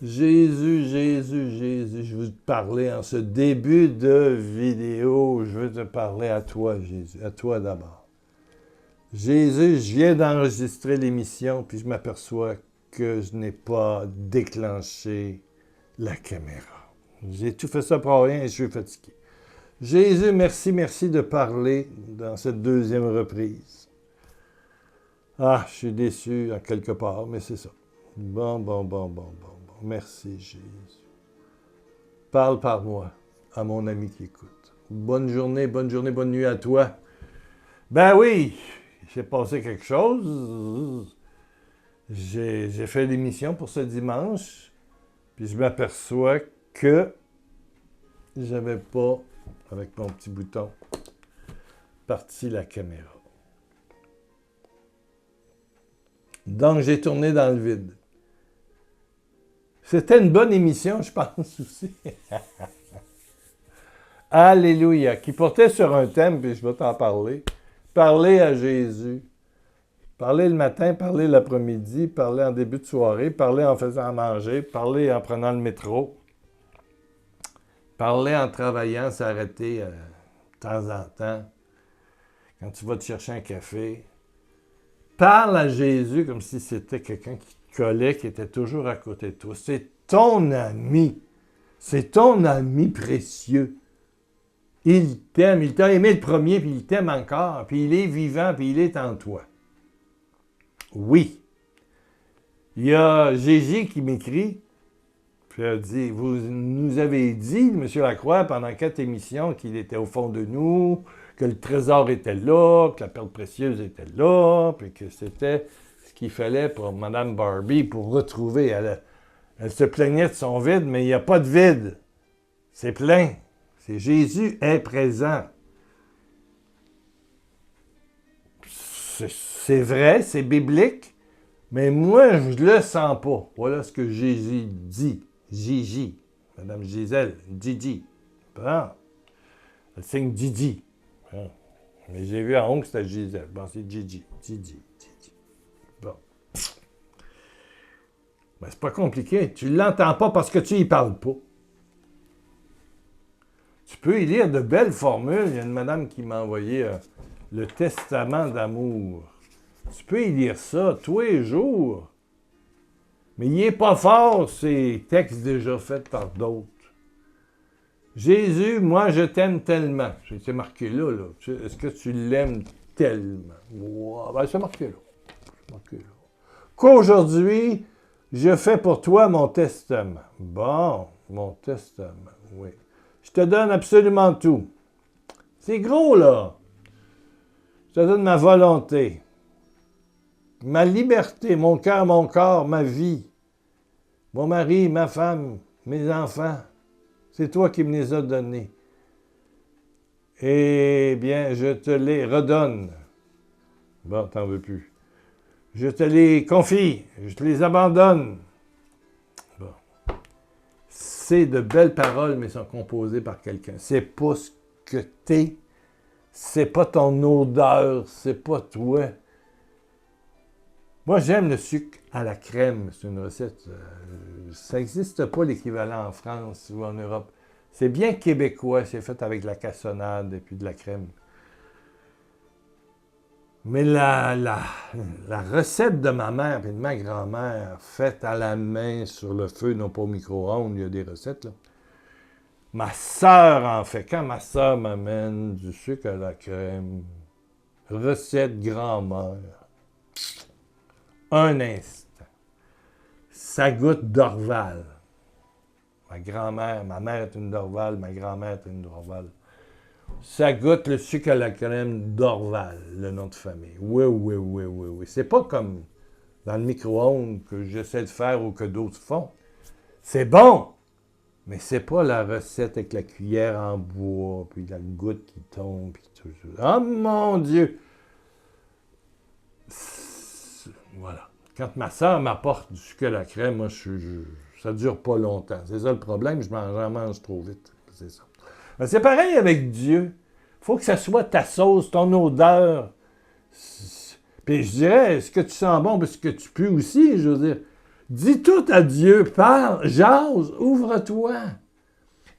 Jésus, Jésus, Jésus, je veux te parler en ce début de vidéo. Je veux te parler à toi, Jésus, à toi d'abord. Jésus, je viens d'enregistrer l'émission, puis je m'aperçois que je n'ai pas déclenché la caméra. J'ai tout fait ça pour rien et je suis fatigué. Jésus, merci de parler dans cette deuxième reprise. Ah, je suis déçu à quelque part, mais c'est ça. Bon. Merci, Jésus. Parle par moi à mon ami qui écoute. Bonne journée, bonne nuit à toi. Ben oui, j'ai passé quelque chose. J'ai fait l'émission pour ce dimanche, puis je m'aperçois que j'avais pas, avec mon petit bouton, parti la caméra. Donc, j'ai tourné dans le vide. C'était une bonne émission, je pense aussi. Alléluia. Qui portait sur un thème, puis je vais t'en parler. Parler à Jésus. Parler le matin, parler l'après-midi, parler en début de soirée, parler en faisant à manger, parler en prenant le métro, parler en travaillant, s'arrêter de temps en temps, quand tu vas te chercher un café. Parle à Jésus comme si c'était quelqu'un qui te collait, qui était toujours à côté de toi. C'est ton ami. C'est ton ami précieux. Il t'aime. Il t'a aimé le premier, puis il t'aime encore. Puis il est vivant, puis il est en toi. Oui. Il y a Gégé qui m'écrit, puis elle dit, vous nous avez dit, M. Lacroix, pendant 4 émissions, qu'il était au fond de nous, que le trésor était là, que la perle précieuse était là, puis que c'était ce qu'il fallait pour Mme Barbie pour retrouver. Elle se plaignait de son vide, mais il n'y a pas de vide. C'est plein. C'est Jésus est présent. C'est vrai, c'est biblique, mais moi, je ne le sens pas. Voilà ce que Jésus dit. Gigi. Mme Gisèle. Gigi. Bon. Elle signe Didi. Bon. Mais j'ai vu à Hong que c'était Gisèle. Bon, c'est Gigi. Gigi. Bon. Ben, c'est pas compliqué. Tu ne l'entends pas parce que tu y parles pas. Tu peux y lire de belles formules. Il y a une madame qui m'a envoyé le testament d'amour. Tu peux y lire ça tous les jours. Mais il n'est pas fort, ces textes déjà faits par d'autres. Jésus, moi, je t'aime tellement. C'est marqué là. Est-ce que tu l'aimes tellement? Wow, ben, c'est marqué là. Qu'aujourd'hui, je fais pour toi mon testament. Bon, mon testament, oui. Je te donne absolument tout. C'est gros, là. Je te donne ma volonté, ma liberté, mon cœur, mon corps, ma vie, mon mari, ma femme, mes enfants. C'est toi qui me les as donnés. Eh bien, je te les redonne. Bon, t'en veux plus. Je te les confie, je te les abandonne. Bon. C'est de belles paroles, mais sont composées par quelqu'un. C'est pas ce que t'es, c'est pas ton odeur, c'est pas toi. Moi, j'aime le sucre à la crème. C'est une recette. Ça n'existe pas l'équivalent en France ou en Europe. C'est bien québécois. C'est fait avec de la cassonade et puis de la crème. Mais la recette de ma mère et de ma grand-mère, faite à la main sur le feu, non pas au micro-ondes, il y a des recettes, là. Ma sœur en fait. Quand ma sœur m'amène du sucre à la crème, recette grand-mère, un instant, ça goûte Dorval. Ma grand-mère, ma mère est une Dorval, ma grand-mère est une Dorval. Ça goûte le sucre à la crème Dorval, le nom de famille. Oui. C'est pas comme dans le micro-ondes que j'essaie de faire ou que d'autres font. C'est bon, mais c'est pas la recette avec la cuillère en bois, puis la goutte qui tombe, puis tout ça. Oh mon Dieu! Voilà. Quand ma soeur m'apporte du sucre à la crème, moi, ça dure pas longtemps. C'est ça le problème, j'en mange trop vite. C'est ça. Ben, c'est pareil avec Dieu. Il faut que ça soit ta sauce, ton odeur. Puis je dirais, est-ce que tu sens bon? Parce que tu pues aussi, je veux dire. Dis tout à Dieu, parle, jase, ouvre-toi.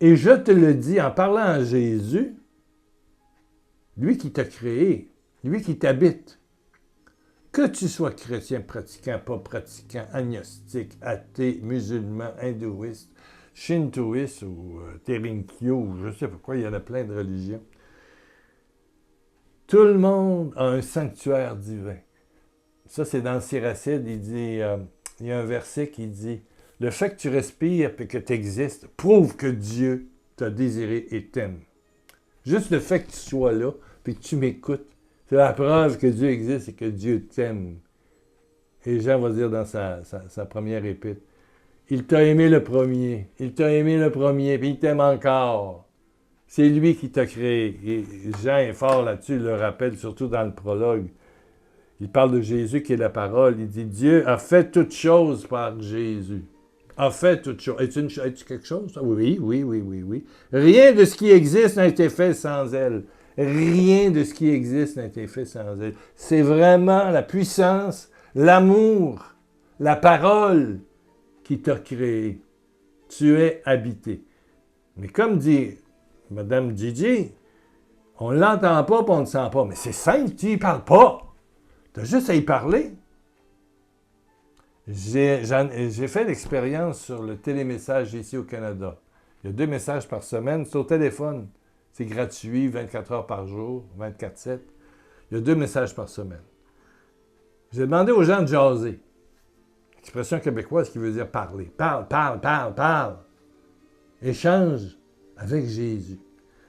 Et je te le dis en parlant à Jésus, lui qui t'a créé, lui qui t'habite, que tu sois chrétien, pratiquant, pas pratiquant, agnostique, athée, musulman, hindouiste, shintoïste ou Terinkyo, ou je ne sais pas quoi, il y en a plein de religions. Tout le monde a un sanctuaire divin. Ça, c'est dans le Siracide, il dit, il y a un verset qui dit « Le fait que tu respires et que tu existes prouve que Dieu t'a désiré et t'aime. » Juste le fait que tu sois là et que tu m'écoutes, c'est la preuve que Dieu existe et que Dieu t'aime. Et Jean va dire dans sa première épître, « Il t'a aimé le premier, il t'a aimé le premier, puis il t'aime encore. » C'est lui qui t'a créé. Et Jean est fort là-dessus, il le rappelle, surtout dans le prologue. Il parle de Jésus qui est la parole. Il dit, Dieu a fait toutes choses par Jésus. A fait toutes choses. Es-tu quelque chose? Oui. Rien de ce qui existe n'a été fait sans elle. Rien de ce qui existe n'a été fait sans elle. C'est vraiment la puissance, l'amour, la parole qui t'a créé. Tu es habité. Mais comme dit Mme Gigi, on ne l'entend pas et on ne le sent pas. Mais c'est simple, tu n'y parles pas. Tu as juste à y parler. J'ai fait l'expérience sur le télémessage ici au Canada. Il y a 2 messages par semaine. C'est au téléphone. C'est gratuit, 24 heures par jour, 24/7. Il y a 2 messages par semaine. J'ai demandé aux gens de jaser. Expression québécoise qui veut dire parler. Parle. Échange avec Jésus.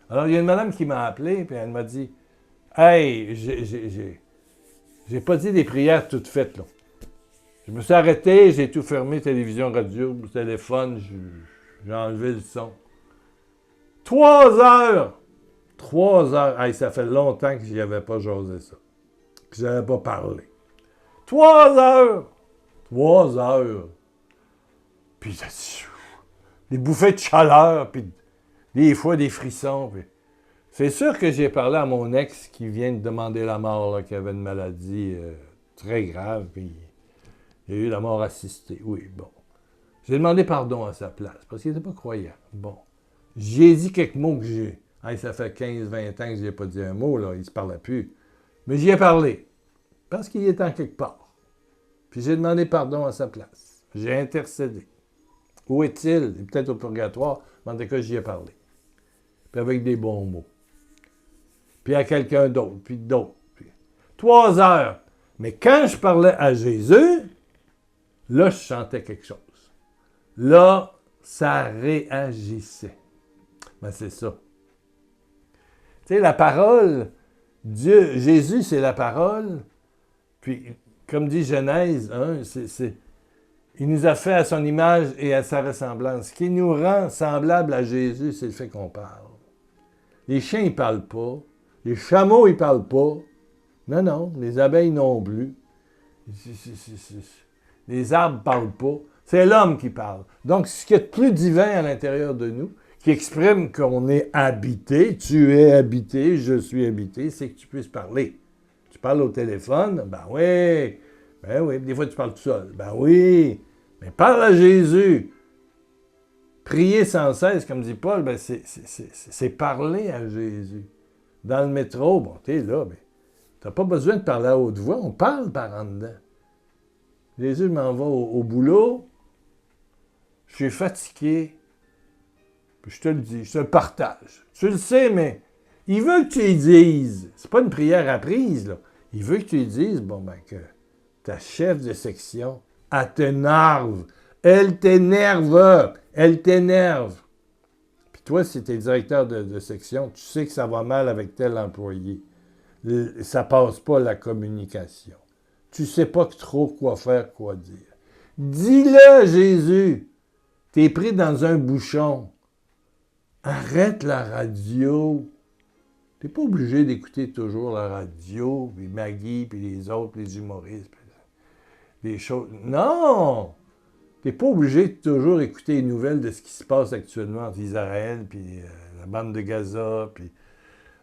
Alors, il y a une madame qui m'a appelé, puis elle m'a dit, « Hey, j'ai pas dit des prières toutes faites, là. Je me suis arrêté, j'ai tout fermé, télévision, radio, téléphone, j'ai enlevé le son. 3 heures! 3 heures! Hey, ça fait longtemps que j'y avais pas jasé ça. Que je n'avais pas parlé. 3 heures! 3 heures! Puis, des bouffées de chaleur, puis des fois des frissons. Puis... C'est sûr que j'ai parlé à mon ex qui vient de demander la mort, là, qui avait une maladie très grave, puis il y a eu la mort assistée. Oui, bon. J'ai demandé pardon à sa place, parce qu'il n'était pas croyant. Bon. J'ai dit quelques mots que j'ai. Hey, ça fait 15-20 ans que je n'ai pas dit un mot, là, il ne se parlait plus. Mais j'y ai parlé, parce qu'il est en quelque part. Puis j'ai demandé pardon à sa place. J'ai intercédé. Où est-il? Il est peut-être au purgatoire, mais en tout cas, j'y ai parlé. Puis avec des bons mots. Puis à quelqu'un d'autre, puis d'autres. Puis... 3 heures. Mais quand je parlais à Jésus, là, je sentais quelque chose. Là, ça réagissait. Ben, c'est ça. Tu sais, la parole, Dieu, Jésus, c'est la parole. Puis, comme dit Genèse, hein, il nous a fait à son image et à sa ressemblance. Ce qui nous rend semblables à Jésus, c'est le fait qu'on parle. Les chiens, ils ne parlent pas. Les chameaux, ils ne parlent pas. Non, les abeilles non plus. Les arbres ne parlent pas. C'est l'homme qui parle. Donc, ce qui est de plus divin à l'intérieur de nous, qui exprime qu'on est habité, tu es habité, je suis habité, c'est que tu puisses parler. Tu parles au téléphone, ben oui, des fois tu parles tout seul, ben oui, mais parle à Jésus. Prier sans cesse, comme dit Paul, ben c'est parler à Jésus. Dans le métro, bon, t'es là, mais t'as pas besoin de parler à haute voix, on parle par en dedans. Jésus m'en va au boulot, je suis fatigué, puis je te le dis, je te le partage. Tu le sais, mais il veut que tu lui dises, c'est pas une prière apprise, là. Il veut que tu lui dises, bon, ben, que ta chef de section, elle t'énerve. Elle t'énerve. Puis toi, si tu es directeur de section, tu sais que ça va mal avec tel employé. Ça passe pas la communication. Tu sais pas trop quoi faire, quoi dire. Dis-le, Jésus. T'es pris dans un bouchon. Arrête la radio. T'es pas obligé d'écouter toujours la radio, puis Maggie, puis les autres, les humoristes, puis des choses. Non! T'es pas obligé de toujours écouter les nouvelles de ce qui se passe actuellement entre Israël, puis la bande de Gaza, puis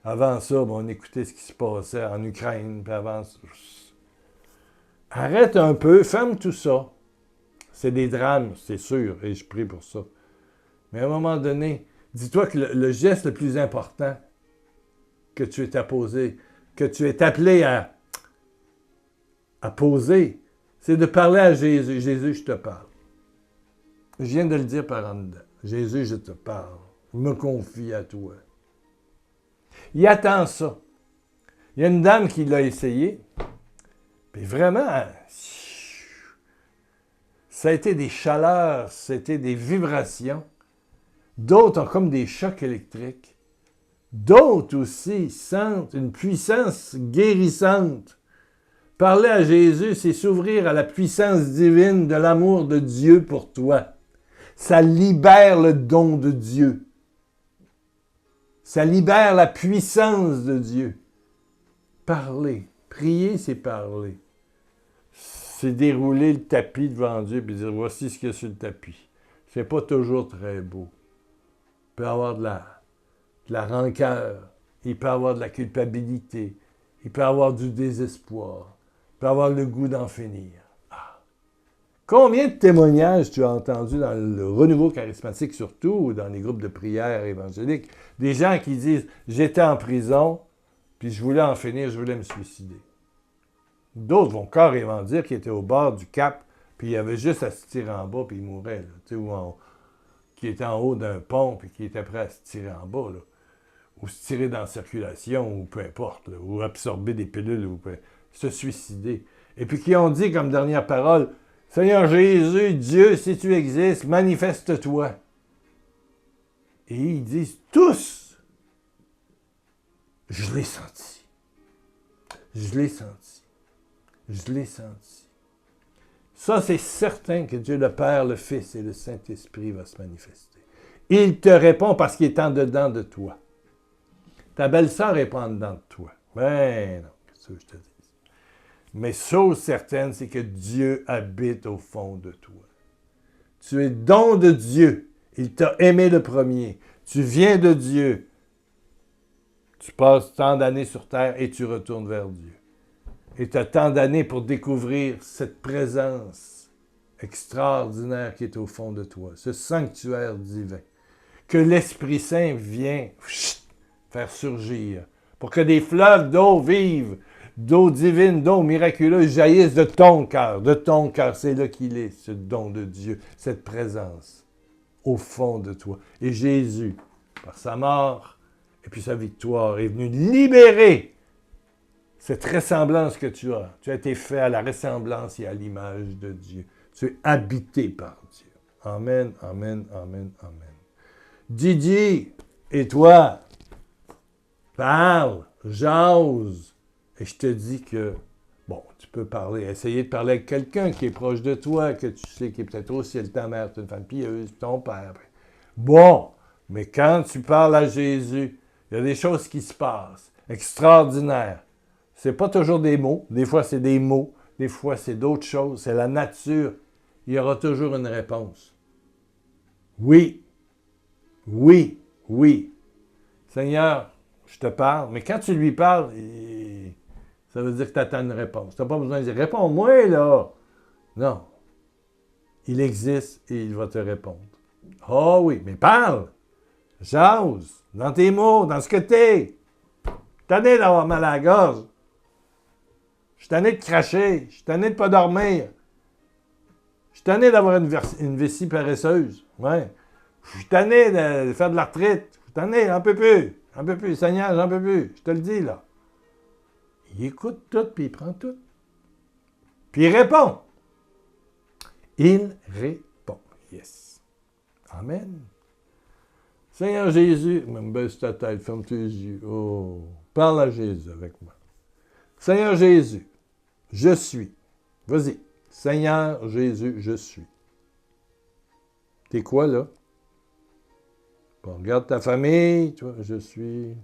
avant ça, on écoutait ce qui se passait en Ukraine, puis avant ça. Arrête un peu, ferme tout ça. C'est des drames, c'est sûr, et je prie pour ça. Mais à un moment donné, dis-toi que le geste le plus important que tu es apposé, que tu es appelé à poser, c'est de parler à Jésus. Jésus, je te parle. Je viens de le dire par en dedans. Jésus, je te parle. Je me confie à toi. Il attend ça. Il y a une dame qui l'a essayé. Puis vraiment, ça a été des chaleurs, c'était des vibrations. D'autres ont comme des chocs électriques. D'autres aussi sentent une puissance guérissante. Parler à Jésus, c'est s'ouvrir à la puissance divine de l'amour de Dieu pour toi. Ça libère le don de Dieu. Ça libère la puissance de Dieu. Parler. Prier, c'est parler. C'est dérouler le tapis devant Dieu et dire, voici ce qu'il y a sur le tapis. C'est pas toujours très beau. Il peut y avoir de la rancœur. Il peut y avoir de la culpabilité. Il peut y avoir du désespoir. Il peut y avoir le goût d'en finir. Ah. Combien de témoignages tu as entendus dans le renouveau charismatique surtout, ou dans les groupes de prière évangéliques, des gens qui disent, j'étais en prison, puis je voulais en finir, je voulais me suicider. D'autres vont carrément dire qu'ils étaient au bord du cap, puis il y avait juste à se tirer en bas, puis ils mouraient. Qui était en haut d'un pont, puis qui était prêt à se tirer en bas, là. Ou se tirer dans la circulation, ou peu importe, là, ou absorber des pilules, ou se suicider. Et puis qui ont dit comme dernière parole, « Seigneur Jésus, Dieu, si tu existes, manifeste-toi. » Et ils disent tous, « Je l'ai senti. Je l'ai senti. Je l'ai senti. » Ça, c'est certain que Dieu le Père, le Fils et le Saint-Esprit va se manifester. Il te répond parce qu'il est en dedans de toi. Ta belle-sœur n'est pas en dedans de toi. Ben non, c'est ça que je te dis. Mais chose certaine, c'est que Dieu habite au fond de toi. Tu es don de Dieu. Il t'a aimé le premier. Tu viens de Dieu. Tu passes tant d'années sur terre et tu retournes vers Dieu. Et tu as tant d'années pour découvrir cette présence extraordinaire qui est au fond de toi, ce sanctuaire divin, que l'Esprit Saint vient faire surgir, pour que des fleuves d'eau vive, d'eau divine, d'eau miraculeuse jaillissent de ton cœur. De ton cœur, c'est là qu'il est, ce don de Dieu, cette présence au fond de toi. Et Jésus, par sa mort et puis sa victoire, est venu libérer cette ressemblance que tu as. Tu as été fait à la ressemblance et à l'image de Dieu. Tu es habité par Dieu. Amen, amen, amen, amen. Didier, et toi, parle, jase. Et je te dis que, bon, tu peux parler, essayer de parler avec quelqu'un qui est proche de toi, que tu sais qui est peut-être au ciel, ta mère, une femme pieuse, ton père. Bon, mais quand tu parles à Jésus, il y a des choses qui se passent, extraordinaires. C'est pas toujours des mots. Des fois, c'est des mots. Des fois, c'est d'autres choses. C'est la nature. Il y aura toujours une réponse. Oui. Oui. Oui. Seigneur, je te parle. Mais quand tu lui parles, ça veut dire que tu attends une réponse. Tu n'as pas besoin de dire « Réponds-moi, là! » Non. Il existe et il va te répondre. Oh oui, mais parle! Jase! Dans tes mots, dans ce que t'es! Tanné d'avoir mal à la gorge. Je suis tanné de cracher. Je suis tanné de ne pas dormir. Je suis tanné d'avoir une vessie paresseuse. Ouais. Je suis tanné de faire de l'arthrite. Je suis tanné, j'en peux plus. J'en peux plus. Seigneur, j'en peux plus. Je te le dis, là. Il écoute tout, puis il prend tout. Puis il répond. Il répond. Yes. Amen. Seigneur Jésus, même baisse ta tête, ferme tes yeux. Oh, parle à Jésus avec moi. Seigneur Jésus, je suis. Vas-y. Seigneur Jésus, je suis. T'es quoi, là? Bon, regarde ta famille, toi, je suis.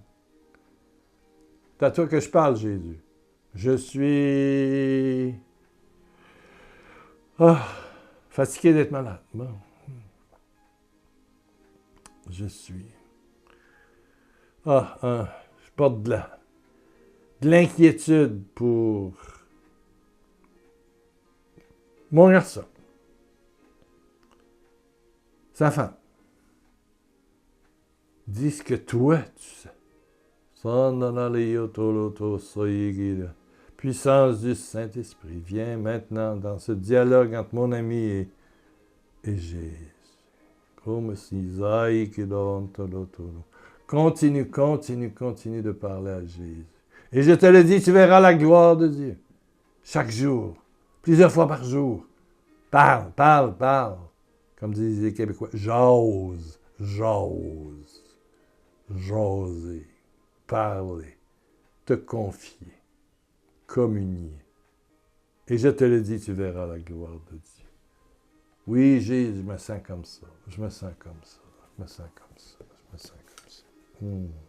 C'est à toi que je parle, Jésus. Je suis. Fatigué d'être malade. Bon. Je suis. Je porte de l'inquiétude pour mon garçon. sa femme. Dis ce que toi, tu sais. Puissance du Saint-Esprit, viens maintenant dans ce dialogue entre mon ami et Jésus. Continue, continue, continue de parler à Jésus. Et je te le dis, tu verras la gloire de Dieu. Chaque jour, plusieurs fois par jour. Parle, parle, parle. Comme disent les Québécois, j'ose, j'ose, j'oser, parler, te confier, communier. Et je te le dis, tu verras la gloire de Dieu. Oui, Jésus, je me sens comme ça, je me sens comme ça, je me sens comme ça, je me sens comme ça.